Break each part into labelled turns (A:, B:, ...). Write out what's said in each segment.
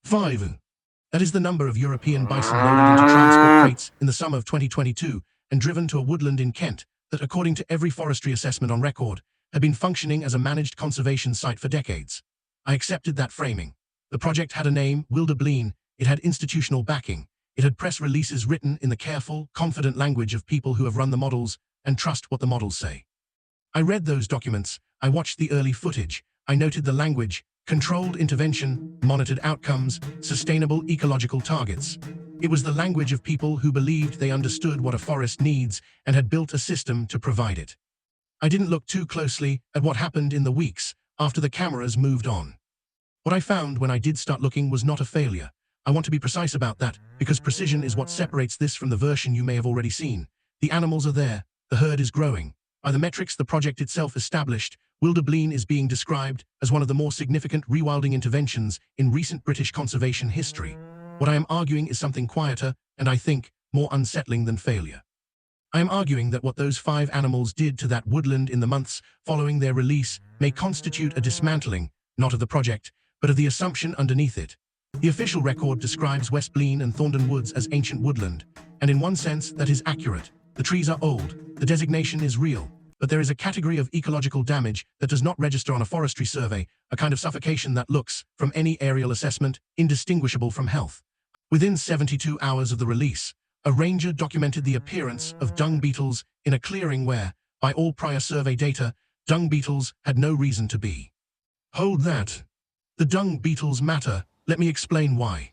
A: 5. That is the number of European bison loaded into transport crates in the summer of 2022 and driven to a woodland in Kent that, according to every forestry assessment on record, had been functioning as a managed conservation site for decades. I accepted that framing. The project had a name, Wilderbleen. It had institutional backing. It had press releases written in the careful, confident language of people who have run the models and trust what the models say. I read those documents. I watched the early footage. I noted the language: controlled intervention, monitored outcomes, sustainable ecological targets. It was the language of people who believed they understood what a forest needs and had built a system to provide it. I didn't look too closely at what happened in the weeks after the cameras moved on. What I found when I did start looking was not a failure. I want to be precise about that, because precision is what separates this from the version you may have already seen. The animals are there. The herd is growing. By the metrics the project itself established, Wilderbleen is being described as one of the more significant rewilding interventions in recent British conservation history. What I am arguing is something quieter, and I think more unsettling than failure. I am arguing that what those 5 animals did to that woodland in the months following their release may constitute a dismantling, not of the project, but of the assumption underneath it. The official record describes Wilderbleen and Thorndon Woods as ancient woodland, and in one sense that is accurate. The trees are old, the designation is real, but there is a category of ecological damage that does not register on a forestry survey, a kind of suffocation that looks, from any aerial assessment, indistinguishable from health. Within 72 hours of the release, a ranger documented the appearance of dung beetles in a clearing where, by all prior survey data, dung beetles had no reason to be. Hold that. The dung beetles matter. Let me explain why.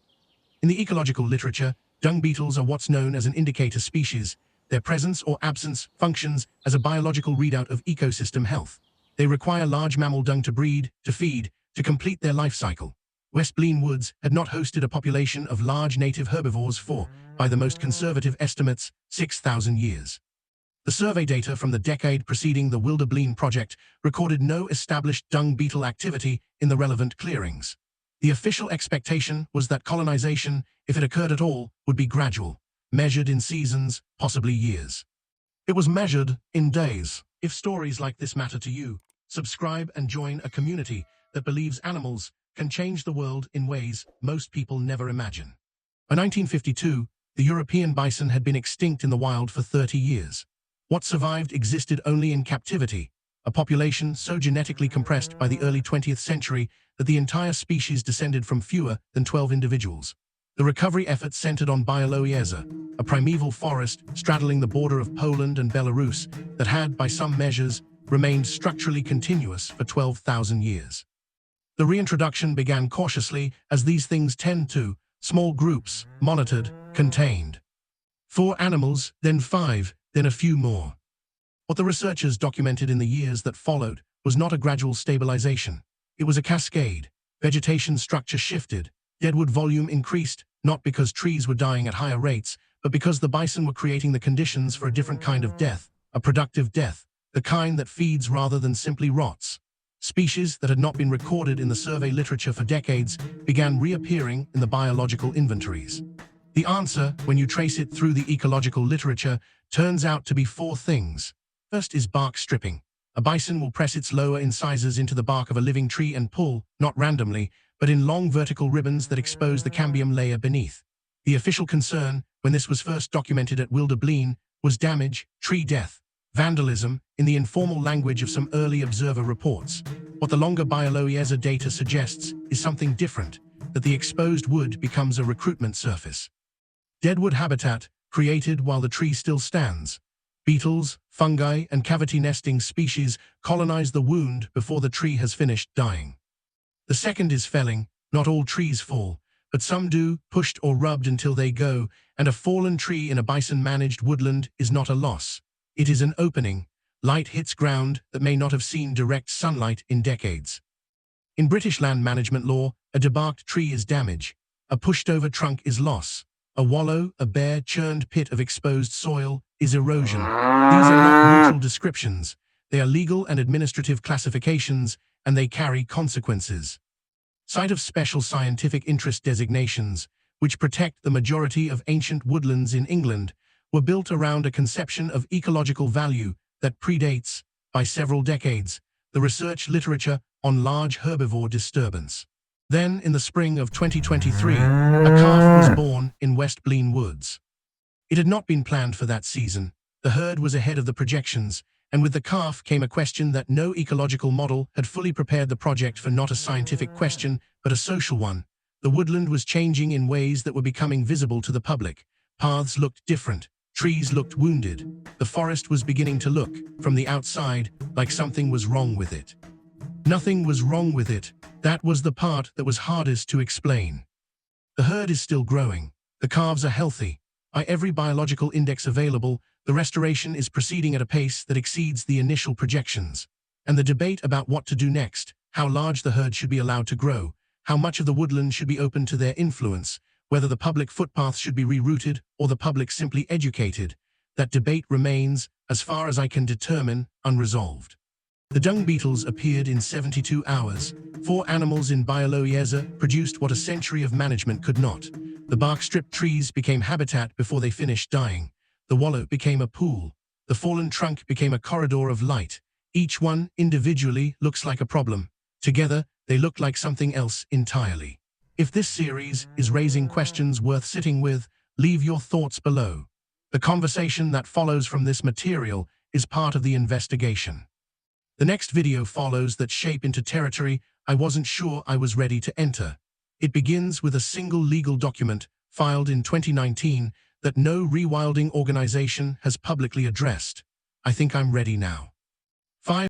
A: In the ecological literature, dung beetles are what's known as an indicator species. Their presence or absence functions as a biological readout of ecosystem health. They require large mammal dung to breed, to feed, to complete their life cycle. Wilderbleen Woods had not hosted a population of large native herbivores for, by the most conservative estimates, 6,000 years. The survey data from the decade preceding the Wilderbleen project recorded no established dung beetle activity in the relevant clearings. The official expectation was that colonization, if it occurred at all, would be gradual, measured in seasons, possibly years. It was measured in days. If stories like this matter to you, subscribe and join a community that believes animals can change the world in ways most people never imagine. By 1952, the European bison had been extinct in the wild for 30 years. What survived existed only in captivity, a population so genetically compressed by the early 20th century that the entire species descended from fewer than 12 individuals. The recovery efforts centered on Biodiversity, a primeval forest straddling the border of Poland and Belarus that had, by some measures, remained structurally continuous for 12,000 years. The reintroduction began cautiously, as these things tend to, small groups, monitored, contained. 4 animals, then 5, then a few more. What the researchers documented in the years that followed was not a gradual stabilization. It was a cascade. Vegetation structure shifted. Deadwood volume increased, not because trees were dying at higher rates, but because the bison were creating the conditions for a different kind of death, a productive death, the kind that feeds rather than simply rots. Species that had not been recorded in the survey literature for decades began reappearing in the biological inventories. The answer, when you trace it through the ecological literature, turns out to be 4 things. First is bark stripping. A bison will press its lower incisors into the bark of a living tree and pull, not randomly, but in long vertical ribbons that expose the cambium layer beneath. The official concern, when this was first documented at Wilderbleen, was damage, tree death, vandalism, in the informal language of some early observer reports. What the longer Biodiversity data suggests is something different, that the exposed wood becomes a recruitment surface. Deadwood habitat, created while the tree still stands. Beetles, fungi, and cavity-nesting species colonize the wound before the tree has finished dying. The second is felling. Not all trees fall, but some do, pushed or rubbed until they go, and a fallen tree in a bison-managed woodland is not a loss. It is an opening. Light hits ground that may not have seen direct sunlight in decades. In British land management law, a debarked tree is damage. A pushed-over trunk is loss. A wallow, a bare, churned pit of exposed soil, is erosion. These are not neutral descriptions. They are legal and administrative classifications, and they carry consequences. Site of special scientific interest designations, which protect the majority of ancient woodlands in England, were built around a conception of ecological value that predates, by several decades, the research literature on large herbivore disturbance. Then, in the spring of 2023, a calf was born in Wilderbleen woods. It had not been planned for that season. The herd was ahead of the projections, and with the calf came a question that no ecological model had fully prepared the project for. Not a scientific question, but a social one. The woodland was changing in ways that were becoming visible to the public. Paths looked different. Trees looked wounded. The forest was beginning to look, from the outside, like something was wrong with it. Nothing was wrong with it. That was the part that was hardest to explain. The herd is still growing. The calves are healthy. By every biological index available, the restoration is proceeding at a pace that exceeds the initial projections. And the debate about what to do next, how large the herd should be allowed to grow, how much of the woodland should be open to their influence, whether the public footpaths should be rerouted or the public simply educated, that debate remains, as far as I can determine, unresolved. The dung beetles appeared in 72 hours. 4 animals in Biodiversity produced what a century of management could not. The bark-stripped trees became habitat before they finished dying. The wallow became a pool. The fallen trunk became a corridor of light. Each one, individually, looks like a problem. Together, they look like something else entirely. If this series is raising questions worth sitting with, leave your thoughts below. The conversation that follows from this material is part of the investigation. The next video follows that shape into territory I wasn't sure I was ready to enter. It begins with a single legal document, filed in 2019, that no rewilding organization has publicly addressed. I think I'm ready now. 5